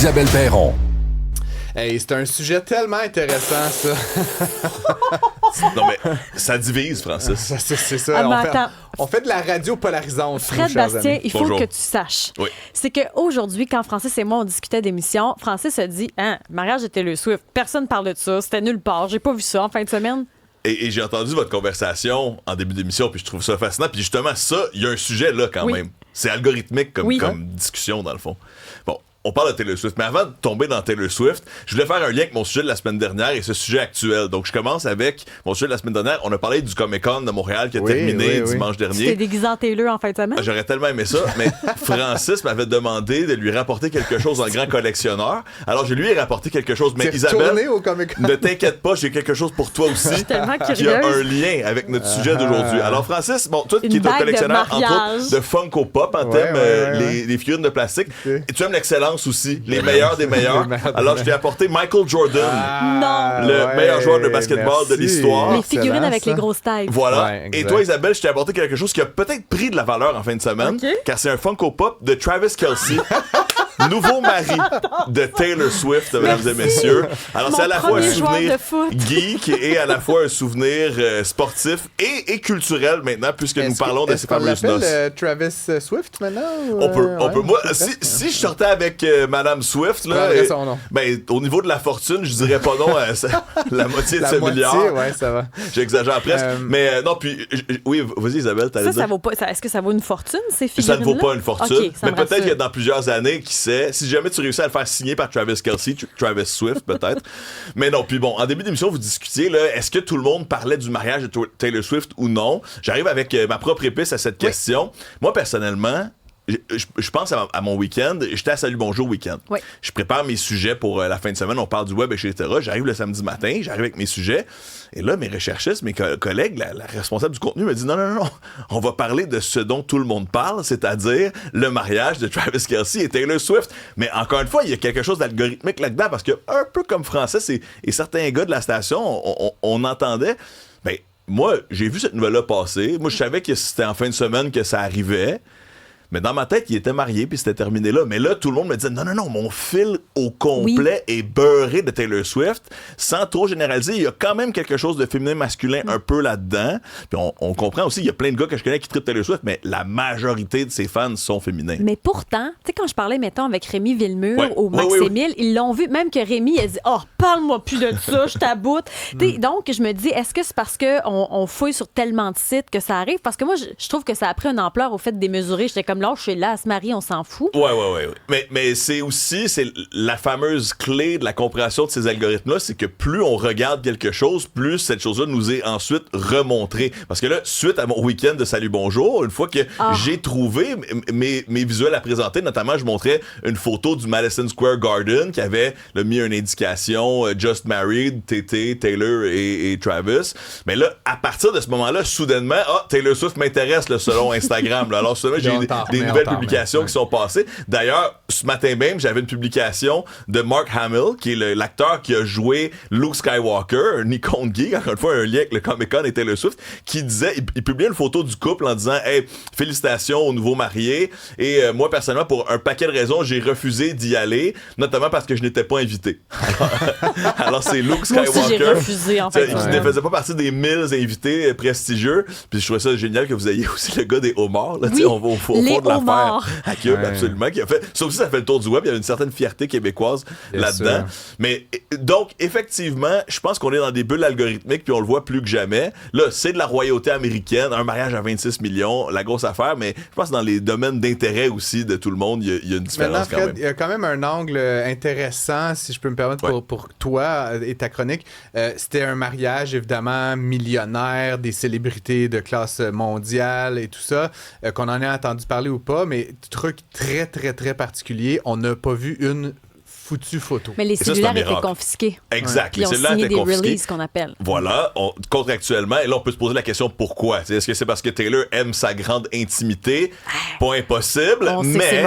Isabelle Perron. Hey, c'est un sujet tellement intéressant, ça. Non, mais ça divise, Francis. C'est ça. On fait de la radio polarisante. Fred Bastien, il faut Bonjour. que tu saches. Oui. C'est qu'aujourd'hui, quand Francis et moi, on discutait d'émissions, Francis a dit, mariage de Taylor Swift, personne parle de ça, c'était nulle part, j'ai pas vu ça en fin de semaine. Et j'ai entendu votre conversation en début d'émission, puis je trouve ça fascinant. Puis justement, ça, il y a un sujet là quand même. C'est algorithmique comme discussion, dans le fond. Bon. On parle de Taylor Swift, mais avant de tomber dans Taylor Swift, je voulais faire un lien avec mon sujet de la semaine dernière et ce sujet actuel. Donc, je commence avec mon sujet de la semaine dernière. On a parlé du Comic-Con de Montréal qui a terminé dimanche dernier. Tu t'es déguisé en Taylor en fin de semaine? J'aurais tellement aimé ça, mais Francis m'avait demandé de lui rapporter quelque chose en grand collectionneur. Alors, je lui ai rapporté quelque chose. Mais Isabelle, ne t'inquiète pas, j'ai quelque chose pour toi aussi qui a un lien avec notre sujet d'aujourd'hui. Alors, Francis, bon, toi qui es un collectionneur, entre autres, de Funko Pop, en thème les figurines de plastique, et tu aimes l'excellence aussi, les meilleurs des meilleurs. Alors, je t'ai apporté Michael Jordan, le meilleur joueur de basketball de l'histoire. Les figurines avec les grosses tailles. Voilà. Et toi, Isabelle, je t'ai apporté quelque chose qui a peut-être pris de la valeur en fin de semaine, car c'est un Funko Pop de Travis Kelce. Nouveau mari de Taylor Swift, mesdames et messieurs. Alors, c'est à la fois un souvenir geek et à la fois un souvenir sportif et culturel maintenant, puisque nous parlons de ces fameuses noces. Travis Swift maintenant? On peut. Moi, si je sortais avec Madame Swift, là, au niveau de la fortune, je dirais pas non à la moitié de ce milliard. Ouais, ça va. J'exagère presque. Mais non, puis, oui, vas-y, Isabelle, t'allais dire. Ça vaut pas. Est-ce que ça vaut une fortune, ces figurines-là? Ça ne vaut pas une fortune. Okay, mais peut-être que dans plusieurs années, qui sait, si jamais tu réussis à le faire signer par Travis Kelce, Travis Swift peut-être. Mais non, puis bon, en début d'émission, vous discutiez, là, est-ce que tout le monde parlait du mariage de Taylor Swift ou non? J'arrive avec ma propre épice à cette question. Moi, personnellement, je pense à mon week-end. J'étais à Salut Bonjour week-end. Oui. Je prépare mes sujets pour la fin de semaine. On parle du web, etc. J'arrive le samedi matin, j'arrive avec mes sujets. Et là, mes recherchistes, mes collègues, la responsable du contenu me dit non, on va parler de ce dont tout le monde parle, c'est-à-dire le mariage de Travis Kelce et Taylor Swift. Mais encore une fois, il y a quelque chose d'algorithmique là-dedans parce que, un peu comme Francis et certains gars de la station, on entendait. Ben, moi, j'ai vu cette nouvelle-là passer. Moi, je savais que c'était en fin de semaine que ça arrivait. Mais dans ma tête, il était marié puis c'était terminé là. Mais là, tout le monde me disait non, mon fil au complet est beurré de Taylor Swift. Sans trop généraliser, il y a quand même quelque chose de féminin-masculin un peu là-dedans. Puis on comprend aussi, il y a plein de gars que je connais qui trippent Taylor Swift, mais la majorité de ses fans sont féminins. Mais pourtant, tu sais, quand je parlais, mettons, avec Rémi Villemur ou Max-Émile, ils l'ont vu, même que Rémi a dit « Oh, parle-moi plus de ça, je t'aboute. » Donc, je me dis, est-ce que c'est parce qu'on fouille sur tellement de sites que ça arrive? Parce que moi, je trouve que ça a pris une ampleur au fait de démesurer. J'étais comme là, je suis là, elle se marie, on s'en fout. Ouais. Mais c'est la fameuse clé de la compréhension de ces algorithmes-là, c'est que plus on regarde quelque chose, plus cette chose-là nous est ensuite remontrée. Parce que là, suite à mon week-end de Salut Bonjour, une fois que j'ai trouvé mes visuels à présenter, notamment, je montrais une photo du Madison Square Garden qui avait mis une indication Just Married, TT, Taylor et Travis. Mais là, à partir de ce moment-là, soudainement, Taylor Swift m'intéresse selon Instagram. Là. Alors, soudainement, j'ai des nouvelles publications qui sont passées. D'ailleurs, ce matin même, j'avais une publication de Mark Hamill, qui est l'acteur qui a joué Luke Skywalker, un icône geek, encore une fois, un lien avec le Comic-Con et Taylor Swift, qui disait, il publiait une photo du couple en disant « Hey, félicitations aux nouveaux mariés. Et moi, personnellement, pour un paquet de raisons, j'ai refusé d'y aller, notamment parce que je n'étais pas invité. » Alors, c'est Luke Skywalker. Moi aussi, j'ai refusé, en fait. Qui ne faisait pas partie des 1000 invités prestigieux. Puis je trouvais ça génial que vous ayez aussi le gars des homards. Là, on va au fond de l'affaire à Cube, absolument, qui a fait. Ça aussi, ça fait le tour du web. Il y a une certaine fierté québécoise là-dedans. Mais donc, effectivement, je pense qu'on est dans des bulles algorithmiques, puis on le voit plus que jamais. Là, c'est de la royauté américaine, un mariage à 26 millions, la grosse affaire, mais je pense que dans les domaines d'intérêt aussi de tout le monde, il y a une différence. Maintenant, Fred, il y a quand même un angle intéressant, si je peux me permettre, pour toi et ta chronique. C'était un mariage, évidemment, millionnaire, des célébrités de classe mondiale et tout ça, qu'on en ait entendu parler ou pas, mais truc très, très, très particulier, on n'a pas vu une foutue photo. Mais les cellulaires étaient confisqués. Exact. Ils ont signé des releases qu'on appelle. Voilà, contractuellement. Et là, on peut se poser la question pourquoi. Est-ce que c'est parce que Taylor aime sa grande intimité? Pas impossible, mais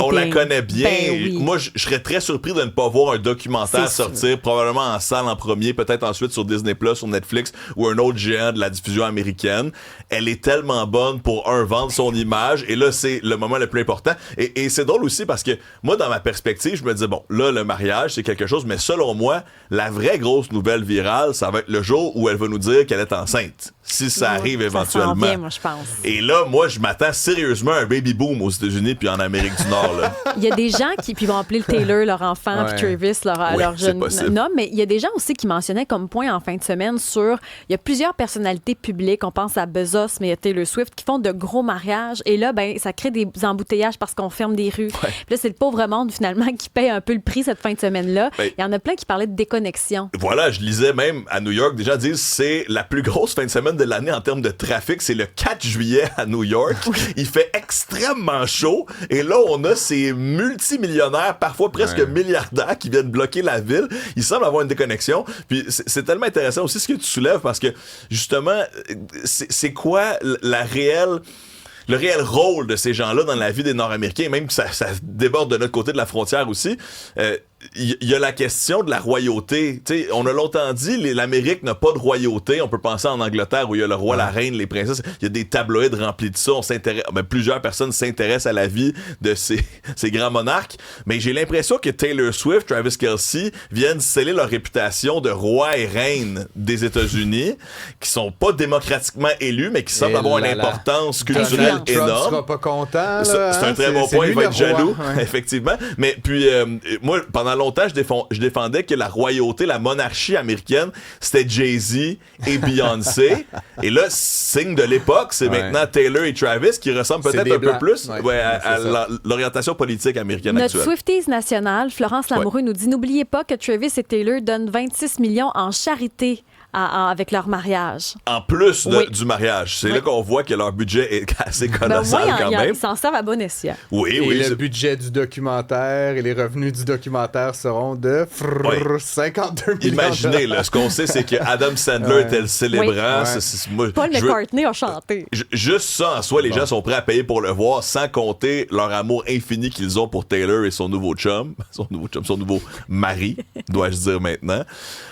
on la connaît bien. Moi, je serais très surpris de ne pas voir un documentaire sortir, probablement en salle en premier, peut-être ensuite sur Disney+, sur Netflix ou un autre géant de la diffusion américaine. Elle est tellement bonne pour, vendre son image. Et là, c'est le moment le plus important. Et c'est drôle aussi parce que moi, dans ma perspective, je me dis, bon, là, le mariage, c'est quelque chose, mais selon moi, la vraie grosse nouvelle virale, ça va être le jour où elle va nous dire qu'elle est enceinte. Si ça arrive éventuellement. Ça s'en vient, moi, je pense. Et là, moi, je m'attends sérieusement à un baby boom aux États-Unis puis en Amérique du Nord. Là. Il y a des gens qui vont appeler le Taylor leur enfant, puis Travis leur jeune homme, mais il y a des gens aussi qui mentionnaient comme point en fin de semaine il y a plusieurs personnalités publiques, on pense à Bezos, mais il y a Taylor Swift, qui font de gros mariages. Et là, ça crée des embouteillages parce qu'on ferme des rues. Puis là, c'est le pauvre monde, finalement, qui paye un peu le prix cette fin de semaine-là. Il y en a plein qui parlaient de déconnexion. Voilà, je lisais même à New York, des gens disent c'est la plus grosse fin de semaine de l'année en termes de trafic. C'est le 4 juillet à New York. Il fait extrêmement chaud. Et là, on a ces multimillionnaires, parfois presque milliardaires, qui viennent bloquer la ville. Il semble avoir une déconnexion. Puis c'est tellement intéressant aussi ce que tu soulèves parce que, justement, c'est quoi le réel rôle de ces gens-là dans la vie des Nord-Américains, même que ça déborde de notre côté de la frontière aussi. Il y a la question de la royauté. T'sais, on a longtemps dit l'Amérique n'a pas de royauté. On peut penser en Angleterre où il y a le roi, la reine, les princesses. Il y a des tabloïds remplis de ça. Plusieurs personnes s'intéressent à la vie de ces grands monarques. Mais j'ai l'impression que Taylor Swift, Travis Kelce viennent sceller leur réputation de roi et reine des États-Unis, qui sont pas démocratiquement élus, mais qui semblent avoir une importance culturelle énorme. Trump sera pas content. C'est un très bon point. Il va être jaloux, effectivement. Mais puis, moi, pendant longtemps, je défendais que la royauté, la monarchie américaine, c'était Jay-Z et Beyoncé. Et là, signe de l'époque, c'est maintenant Taylor et Travis qui ressemblent peut-être un peu plus à l'orientation politique américaine actuelle. Notre Swifties nationale, Florence Lamoureux, nous dit « N'oubliez pas que Travis et Taylor donnent 26 millions en charité avec leur mariage. » En plus du mariage. C'est là qu'on voit que leur budget est assez colossal quand même. Ils s'en servent à bon escient. Et le budget du documentaire et les revenus du documentaire seront de 52 millions. Imaginez, là, ce qu'on sait, c'est que Adam Sandler était le célébrant. Paul McCartney a chanté. Juste ça, en soi, les gens sont prêts à payer pour le voir, sans compter leur amour infini qu'ils ont pour Taylor et son nouveau chum, son nouveau mari, dois-je dire maintenant.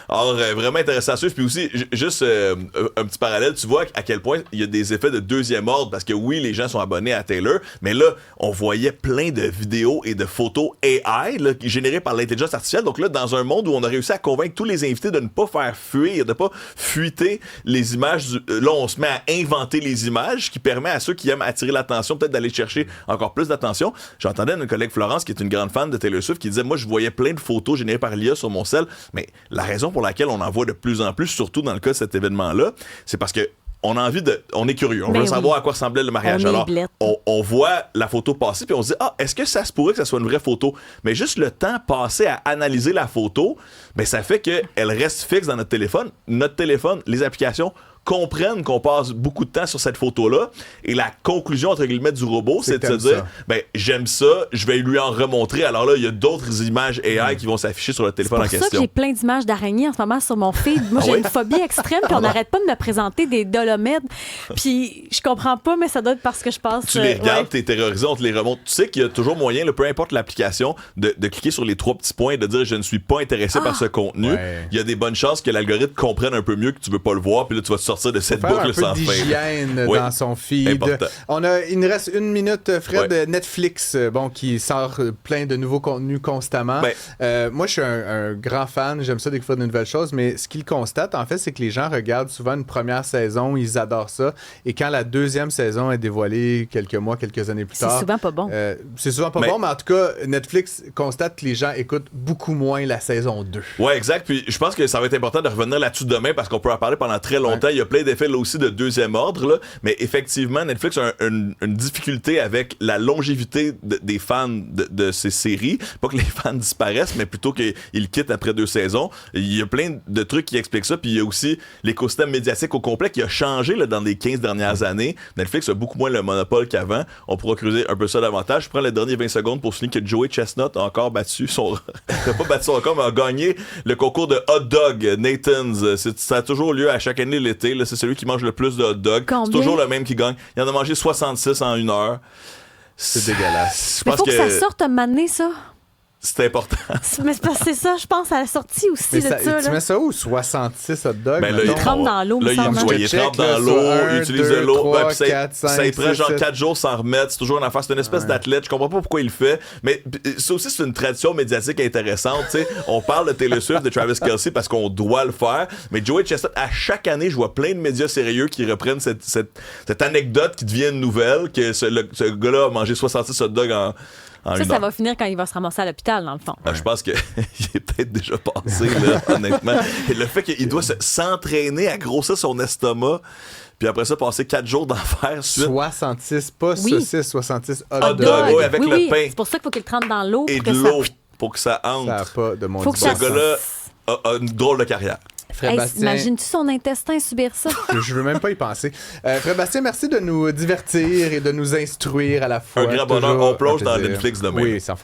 Alors, vraiment intéressant à suivre. Puis aussi, juste un petit parallèle, tu vois à quel point il y a des effets de deuxième ordre, parce que oui, les gens sont abonnés à Taylor, mais là, on voyait plein de vidéos et de photos AI là, générées par l'intelligence artificielle. Donc là, dans un monde où on a réussi à convaincre tous les invités de ne pas faire fuir, de ne pas fuiter les images, là, on se met à inventer les images, ce qui permet à ceux qui aiment attirer l'attention, peut-être d'aller chercher encore plus d'attention. J'entendais une collègue Florence, qui est une grande fan de Taylor Swift, qui disait, moi, je voyais plein de photos générées par l'IA sur mon cell, mais la raison pour laquelle on en voit de plus en plus, surtout dans le cas de cet événement-là, c'est parce que on a envie on est curieux, on veut savoir à quoi ressemblait le mariage. Alors, on voit la photo passer, puis on se dit, est-ce que ça se pourrait que ça soit une vraie photo? Mais juste le temps passé à analyser la photo, ça fait qu'elle reste fixe dans notre téléphone. Notre téléphone, les applications comprennent qu'on passe beaucoup de temps sur cette photo-là, et la conclusion, entre guillemets, du robot, c'est de se dire, j'aime ça, je vais lui en remontrer. Alors là, il y a d'autres images AI qui vont s'afficher sur le téléphone en question. C'est pour ça que j'ai plein d'images d'araignées en ce moment sur mon feed. Moi, j'ai une phobie extrême, puis on n'arrête pas de me présenter des dolomèdes, puis je comprends pas, mais ça doit être parce que je passe... Tu les regardes, t'es terrorisé, on te les remonte. Tu sais qu'il y a toujours moyen, peu importe l'application, de cliquer sur les 3 petits points et de dire, je ne suis pas intéressé par ce contenu. Il y a des bonnes chances que l'algorithme comprenne un peu mieux que tu veux pas le voir, puis là, tu vas te sortir de cette boucle sans fin. Un peu d'hygiène dans son feed. Il nous reste 1 minute, Fred. Netflix, qui sort plein de nouveaux contenus constamment. Moi, je suis un grand fan. J'aime ça découvrir de nouvelles choses, mais ce qu'il constate, en fait, c'est que les gens regardent souvent une première saison, ils adorent ça, et quand la deuxième saison est dévoilée quelques années plus tard... C'est souvent pas bon. C'est souvent pas bon, mais en tout cas, Netflix constate que les gens écoutent beaucoup moins la saison 2. Ouais, exact. Puis je pense que ça va être important de revenir là-dessus demain, parce qu'on peut en parler pendant très longtemps. Il y a plein d'effets là aussi de deuxième ordre, là, mais effectivement, Netflix a une difficulté avec la longévité des fans de ces séries. Pas que les fans disparaissent, mais plutôt qu'ils quittent après 2 saisons. Il y a plein de trucs qui expliquent ça, puis il y a aussi l'écosystème médiatique au complet qui a changé là, dans les 15 dernières années. Netflix a beaucoup moins le monopole qu'avant. On pourra creuser un peu ça davantage. Je prends les derniers 20 secondes pour souligner que Joey Chestnut a encore battu son... il n'a pas battu son record, mais a gagné le concours de hot dog Nathan's. Ça a toujours lieu à chaque année l'été. Là. C'est celui qui mange le plus de hot dogs. C'est toujours le même qui gagne. Il en a mangé 66 en 1 heure. C'est dégueulasse. Il faut que ça sorte un moment donné, ça. C'est important. Mais c'est ça, je pense, à la sortie aussi de ça. Tu mets ça où? 66 hot dogs? Ben là, il trempe dans l'eau, là, il trempe dans l'eau, il utilise de l'eau. Ça y prend genre 4 jours sans remettre. C'est toujours une affaire. C'est une espèce d'athlète. Je comprends pas pourquoi il le fait. Mais ça aussi, c'est une tradition médiatique intéressante. T'sais. On parle de Taylor Swift, de Travis Kelce parce qu'on doit le faire. Mais Joey Chestnut, à chaque année, je vois plein de médias sérieux qui reprennent cette anecdote qui devient une nouvelle, que ce gars-là a mangé 66 hot dogs en ça va finir quand il va se ramasser à l'hôpital, dans le fond. Je pense qu'il est peut-être déjà passé, là, honnêtement. Et le fait qu'il doit s'entraîner à grossir son estomac, puis après ça, passer 4 jours d'enfer. 66, pas saucisse, 66 hot dogs. Oui, avec le pain. C'est pour ça qu'il faut qu'il trempe dans l'eau. Et de l'eau, pour que ça entre. Ça n'a pas de mon Dieu. Ce gars-là a une drôle de carrière. Hey, imagines-tu son intestin subir ça? Je veux même pas y penser. Frère Bastien, merci de nous divertir et de nous instruire à la fois. Un grand bonheur. On plonge dans Netflix demain. Oui, sans faute.